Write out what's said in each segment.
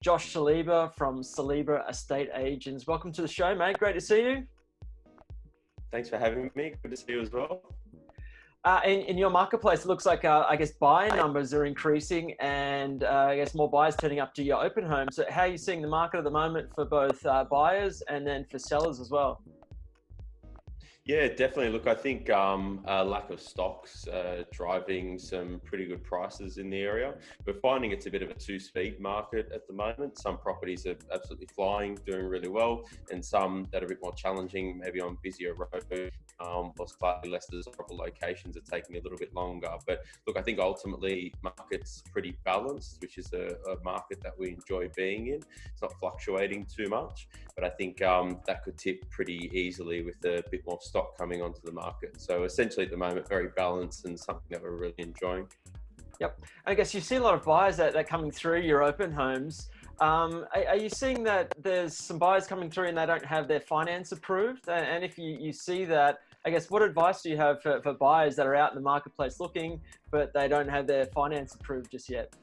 Josh Saliba from Saliba Estate Agents. Welcome to the show, mate. Great to see you. Thanks for having me. Good to see you as well. In your marketplace, it looks like, I guess, buyer numbers are increasing and I guess more buyers turning up to your open homes. So how are you seeing the market at the moment for both buyers and then for sellers as well? Yeah, definitely. Look, I think lack of stocks driving some pretty good prices in the area. We're finding it's a bit of a two-speed market at the moment. Some properties are absolutely flying, doing really well, and some that are a bit more challenging, maybe on busier roads or slightly less desirable locations, are taking a little bit longer. But look, I think ultimately market's pretty balanced, which is a market that we enjoy being in. It's not fluctuating too much, but I think that could tip pretty easily with a bit more stock coming onto the market. So essentially at the moment, very balanced and something that we're really enjoying. Yep. I guess you see a lot of buyers that are coming through your open homes. Are you seeing that there's some buyers coming through and they don't have their finance approved? And if you see that, I guess, what advice do you have for buyers that are out in the marketplace looking, but they don't have their finance approved just yet?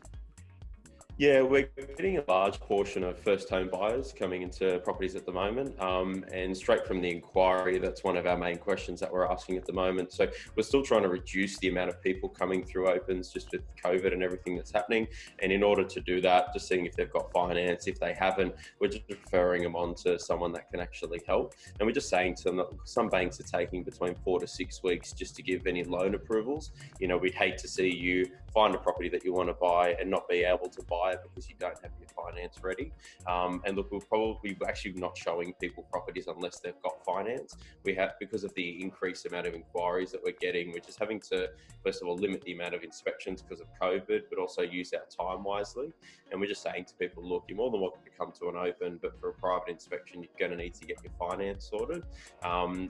Yeah, we're getting a large portion of first home buyers coming into properties at the moment. And straight from the inquiry, that's one of our main questions that we're asking at the moment. So we're still trying to reduce the amount of people coming through opens just with COVID and everything that's happening. And in order to do that, just seeing if they've got finance. If they haven't, we're just referring them on to someone that can actually help. And we're just saying to them that some banks are taking between 4 to 6 weeks just to give any loan approvals. You know, we'd hate to see you find a property that you want to buy and not be able to buy it because you don't have your finance ready. And look, we're actually not showing people properties unless they've got finance. We have, because of the increased amount of inquiries that we're getting, we're just having to, first of all, limit the amount of inspections because of COVID, but also use our time wisely. And we're just saying to people, look, you're more than welcome to come to an open, but for a private inspection, you're going to need to get your finance sorted.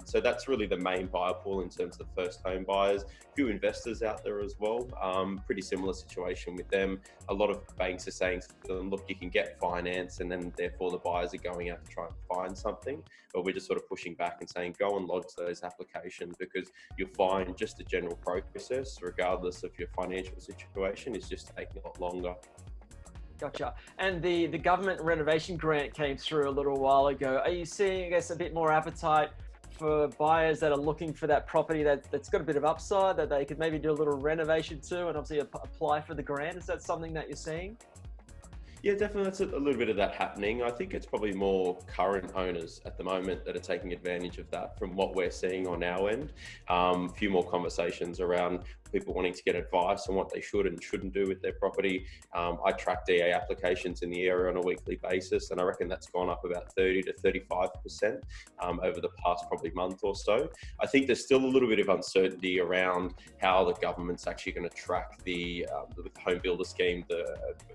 So that's really the main buyer pool in terms of first home buyers. A few investors out there as well. Pretty similar situation with them. A lot of banks are saying to them, look, you can get finance, and then therefore the buyers are going out to try and find something. But we're just sort of pushing back and saying, go and lodge those applications, because you'll find just the general process, regardless of your financial situation, is just taking a lot longer. Gotcha. And the government renovation grant came through a little while ago. Are you seeing, I guess, a bit more appetite for buyers that are looking for that property that's got a bit of upside, that they could maybe do a little renovation to and obviously apply for the grant? Is that something that you're seeing? Yeah, definitely. That's a little bit of that happening. I think it's probably more current owners at the moment that are taking advantage of that from what we're seeing on our end. A few more conversations around people wanting to get advice on what they should and shouldn't do with their property. I track DA applications in the area on a weekly basis, and I reckon that's gone up about 30 to 35% over the past probably month or so. I think there's still a little bit of uncertainty around how the government's actually going to track the home builder scheme,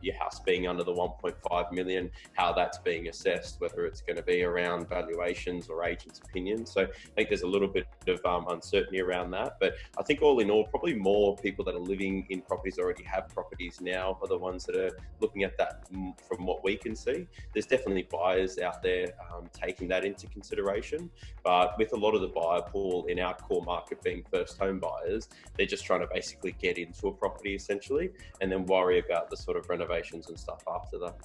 your house being under the 1.5 million, how that's being assessed, whether it's going to be around valuations or agents' opinions. So I think there's a little bit of uncertainty around that. But I think all in all, probably more people that are living in properties already have properties now are the ones that are looking at that from what we can see. There's definitely buyers out there taking that into consideration. But with a lot of the buyer pool in our core market being first home buyers, they're just trying to basically get into a property essentially and then worry about the sort of renovations and stuff after that.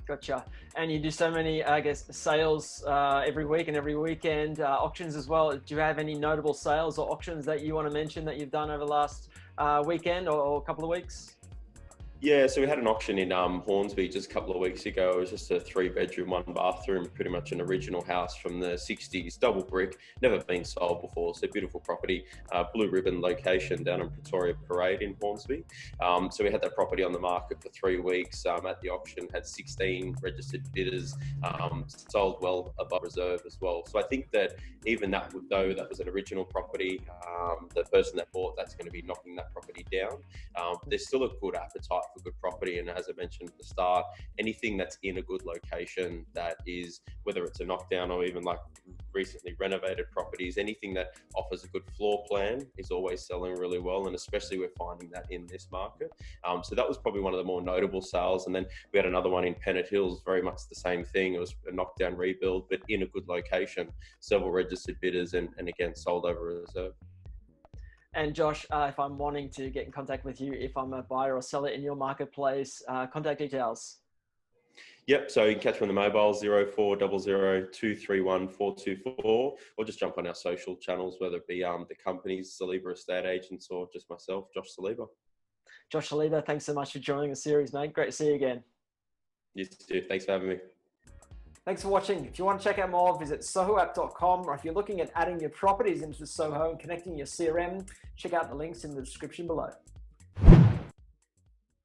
Gotcha. And you do so many, I guess, sales every week and every weekend, auctions as well. Do you have any notable sales or auctions that you want to mention that you've done over the last weekend or a couple of weeks? Yeah, so we had an auction in Hornsby just a couple of weeks ago. It was just a 3-bedroom, 1-bathroom, pretty much an original house from the 60s, double brick, never been sold before. So beautiful property, blue ribbon location down in Pretoria Parade in Hornsby. So we had that property on the market for 3 weeks. At the auction, had 16 registered bidders, sold well above reserve as well. So I think that even that, though that was an original property, the person that bought that's going to be knocking that property down. There's still a good appetite for good property, and as I mentioned at the start, anything that's in a good location, that is, whether it's a knockdown or even like recently renovated properties, anything that offers a good floor plan is always selling really well, and especially we're finding that in this market. So that was probably one of the more notable sales. And then we had another one in Pennant Hills, very much the same thing. It was a knockdown rebuild, but in a good location, several registered bidders, and again sold over reserve. And Josh, if I'm wanting to get in contact with you, if I'm a buyer or seller in your marketplace, contact details. Yep, so you can catch me on the mobile 0400 231 424, or just jump on our social channels, whether it be the companies, Saliba Estate Agents, or just myself, Josh Saliba. Josh Saliba, thanks so much for joining the series, mate. Great to see you again. You too. Thanks for having me. Thanks for watching. If you want to check out more, visit sohoapp.com, or if you're looking at adding your properties into Soho and connecting your CRM, check out the links in the description below.